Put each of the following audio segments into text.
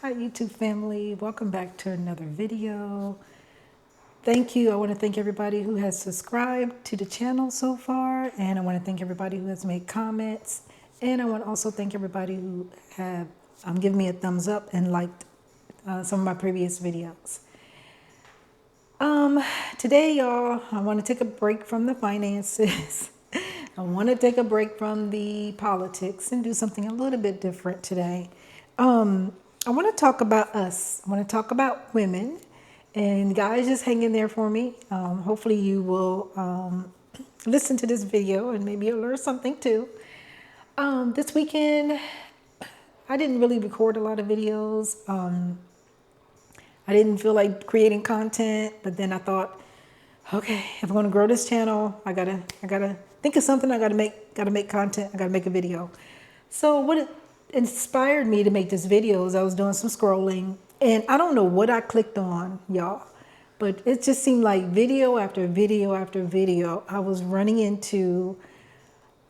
Hi YouTube family, welcome back to another video. Thank you. I want to thank everybody who has subscribed to the channel so far, and I want to thank everybody who has made comments, and I want to also thank everybody who have given me a thumbs up and liked some of my previous videos. Today, y'all, I want to take a break from the finances. I want to take a break from the politics and do something a little bit different today. I want to talk about us. I want to talk about women. And guys, just hang in there for me. Hopefully you will listen to this video and maybe you'll learn something too. This weekend, I didn't really record a lot of videos. I didn't feel like creating content, but then I thought, okay, if I'm going to grow this channel, I gotta think of something. I gotta make content. I gotta make a video. So what it inspired me to make this video is I was doing some scrolling, and I don't know what I clicked on, y'all, but it just seemed like video after video after video, I was running into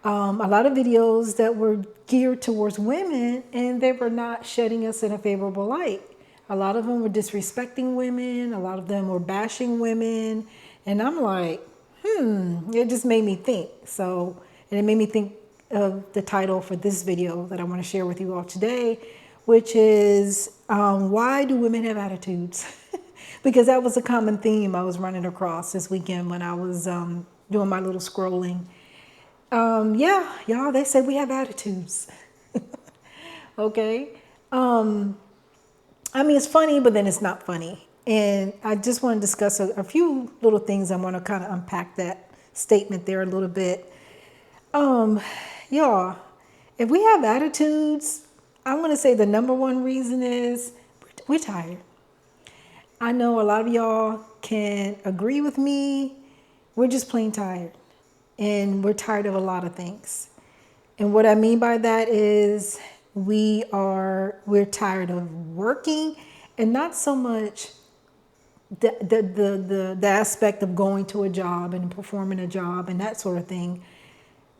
a lot of videos that were geared towards women, and they were not shedding us in a favorable light. A lot of them were disrespecting women. A lot of them were bashing women. And I'm like, it just made me think. And it made me think of the title for this video that I want to share with you all today, which is why do women have attitudes? Because that was a common theme I was running across this weekend when I was doing my little scrolling. Yeah, y'all, they say we have attitudes. Okay. I mean, it's funny, but then it's not funny. And I just want to discuss a few little things. I want to kind of unpack that statement there a little bit. Y'all, if we have attitudes, I'm going to say the number one reason is we're tired. I know a lot of y'all can agree with me. We're just plain tired. And we're tired of a lot of things. And what I mean by that is we're tired of working, and not so much the aspect of going to a job and performing a job and that sort of thing.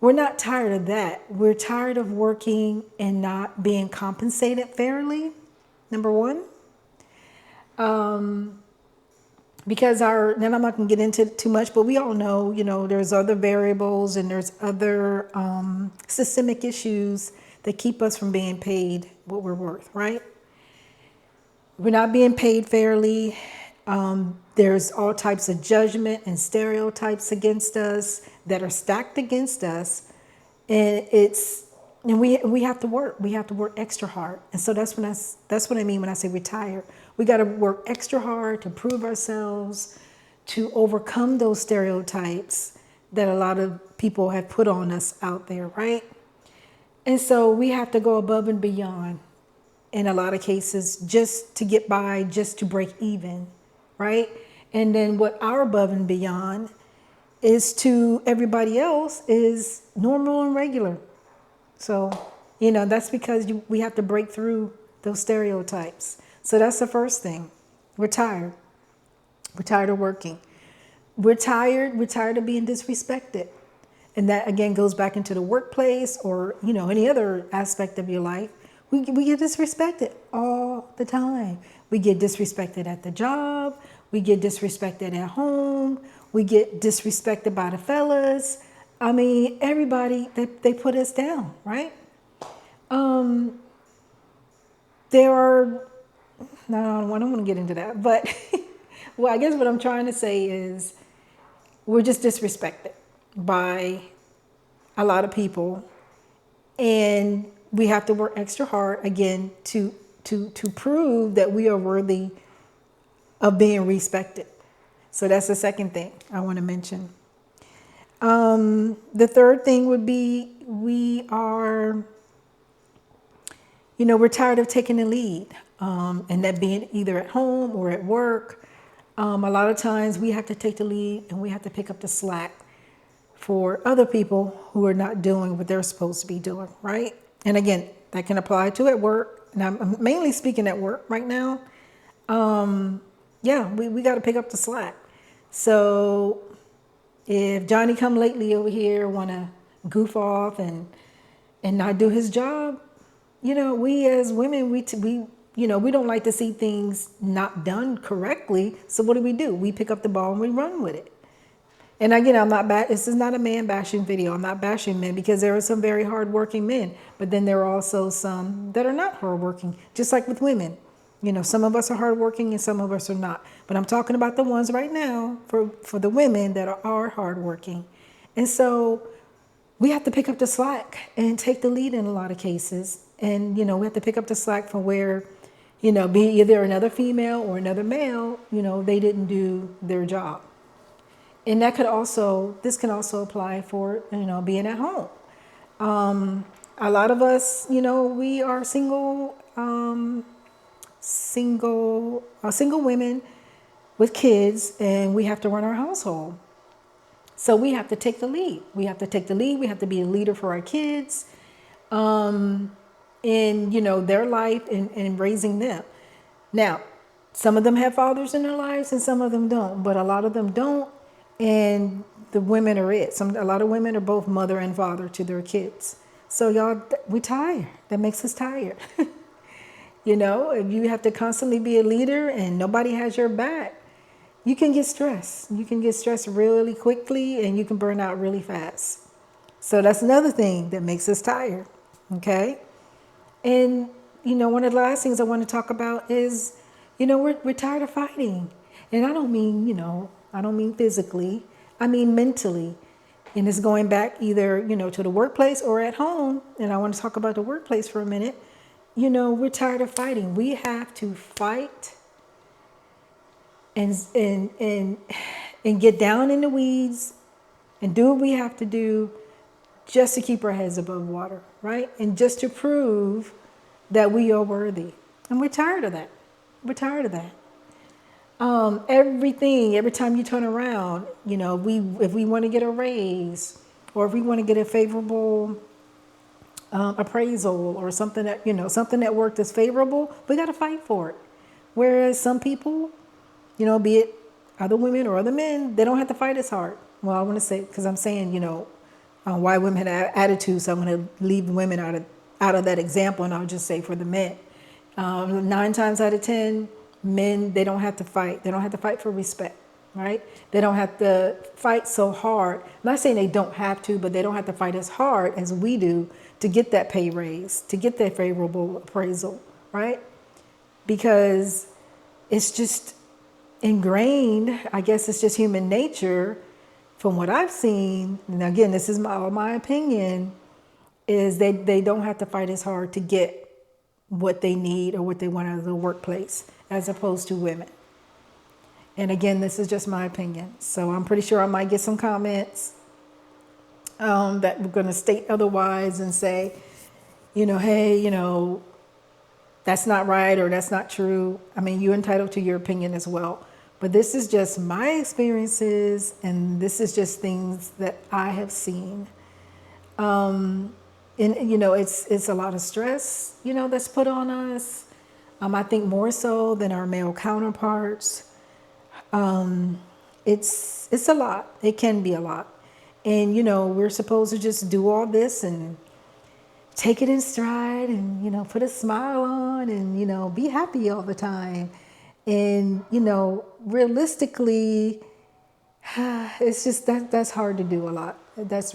We're not tired of that. We're tired of working and not being compensated fairly, number one. Because then I'm not going to get into it too much, but we all know, there's other variables and there's other systemic issues that keep us from being paid what we're worth, right? We're not being paid fairly. There's all types of judgment and stereotypes against us that are stacked against us. And we have to work. We have to work extra hard. And so that's what I mean when I say we're tired. We got to work extra hard to prove ourselves, to overcome those stereotypes that a lot of people have put on us out there, right? And so we have to go above and beyond in a lot of cases just to get by, just to break even, right? And then what our above and beyond is to everybody else is normal and regular. So, that's because we have to break through those stereotypes. So that's the first thing. We're tired. We're tired of working. We're tired of being disrespected. And that again goes back into the workplace or, any other aspect of your life. We get disrespected all the time. We get disrespected at the job. We get disrespected at home. We get disrespected by the fellas. I mean, everybody, they put us down, right? There are, no, I don't want to get into that, but well, I guess what I'm trying to say is we're just disrespected by a lot of people, and we have to work extra hard again to prove that we are worthy of being respected. So that's the second thing I want to mention. The third thing would be we're tired of taking the lead, and that being either at home or at work. A lot of times we have to take the lead and we have to pick up the slack for other people who are not doing what they're supposed to be doing, right? And again, that can apply to at work. And I'm mainly speaking at work right now. We got to pick up the slack. So if Johnny come lately over here want to goof off and not do his job, we as women, we we don't like to see things not done correctly. So what do? We pick up the ball and we run with it. And again, I'm not this is not a man bashing video. I'm not bashing men, because there are some very hardworking men, but then there are also some that are not hardworking, just like with women. Some of us are hardworking and some of us are not. But I'm talking about the ones right now for the women that are hardworking. And so we have to pick up the slack and take the lead in a lot of cases. And, we have to pick up the slack from where, be either another female or another male, they didn't do their job. And this can also apply for, being at home. A lot of us, we are single women with kids, and we have to run our household. So we have to take the lead. We have to be a leader for our kids, in, their life and raising them. Now, some of them have fathers in their lives and some of them don't, but a lot of them don't. And the women are it. A lot of women are both mother and father to their kids. So y'all, we tired. That makes us tired. If you have to constantly be a leader and nobody has your back, you can get stressed. You can get stressed really quickly and you can burn out really fast. So that's another thing that makes us tired. Okay. And, one of the last things I want to talk about is, we're tired of fighting. And I don't mean physically, I mean mentally. And it's going back either, to the workplace or at home. And I want to talk about the workplace for a minute. We're tired of fighting. We have to fight and get down in the weeds and do what we have to do just to keep our heads above water, right? And just to prove that we are worthy. And we're tired of that. Every time you turn around, if we want to get a raise or if we want to get a favorable appraisal or something that worked as favorable, we got to fight for it. Whereas some people, be it other women or other men, they don't have to fight as hard. Well, I want to say, because I'm saying, why women have attitudes, so I'm going to leave women out of that example, and I'll just say for the men. 9 times out of 10, men, they don't have to fight. They don't have to fight for respect, right? They don't have to fight so hard. I'm not saying they don't have to, but they don't have to fight as hard as we do to get that pay raise, to get that favorable appraisal, right? Because it's just ingrained. I guess it's just human nature. From what I've seen, and again, this is my opinion, is they don't have to fight as hard to get what they need or what they want out of the workplace as opposed to women. And again, this is just my opinion. So I'm pretty sure I might get some comments that we're going to state otherwise and say, hey, that's not right or that's not true. I mean, you're entitled to your opinion as well. But this is just my experiences, and this is just things that I have seen. And it's a lot of stress, that's put on us. I think more so than our male counterparts. It's a lot. It can be a lot. And, we're supposed to just do all this and take it in stride and, put a smile on and, be happy all the time. And, realistically, it's just that's hard to do a lot. That's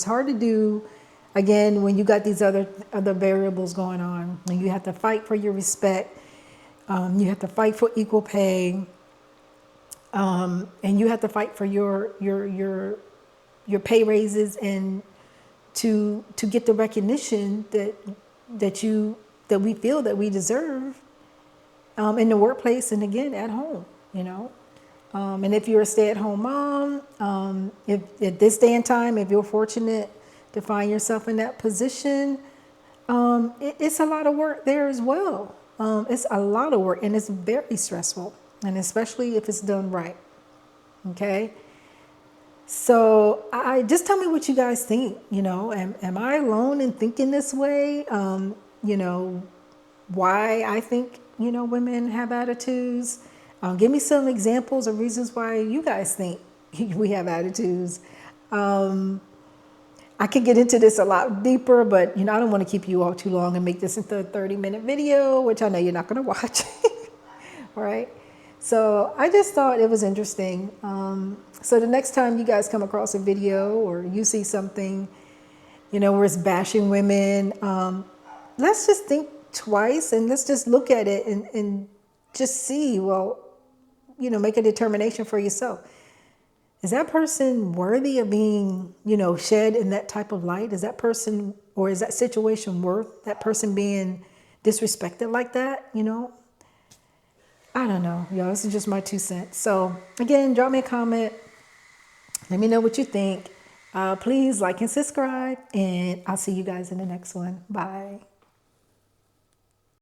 hard to do. Again, when you got these other variables going on, and you have to fight for your respect, you have to fight for equal pay, and you have to fight for your pay raises and to get the recognition that we feel that we deserve in the workplace and again at home, and if you're a stay-at-home mom, if at this day and time, if you're fortunate to find yourself in that position, it's a lot of work there as well. It's a lot of work and it's very stressful, and especially if it's done right. Okay. So I just tell me what you guys think. Am I alone in thinking this way? Why I think women have attitudes. Give me some examples or reasons why you guys think we have attitudes. I could get into this a lot deeper, but I don't want to keep you all too long and make this into a 30-minute video, which I know you're not going to watch. All right. So I just thought it was interesting. So the next time you guys come across a video or you see something, where it's bashing women, let's just think twice and let's just look at it and just see, well, make a determination for yourself. Is that person worthy of being, shed in that type of light? Is that person or is that situation worth that person being disrespected like that? I don't know, y'all. This is just my 2 cents. So again, drop me a comment. Let me know what you think. Please like and subscribe, and I'll see you guys in the next one. Bye.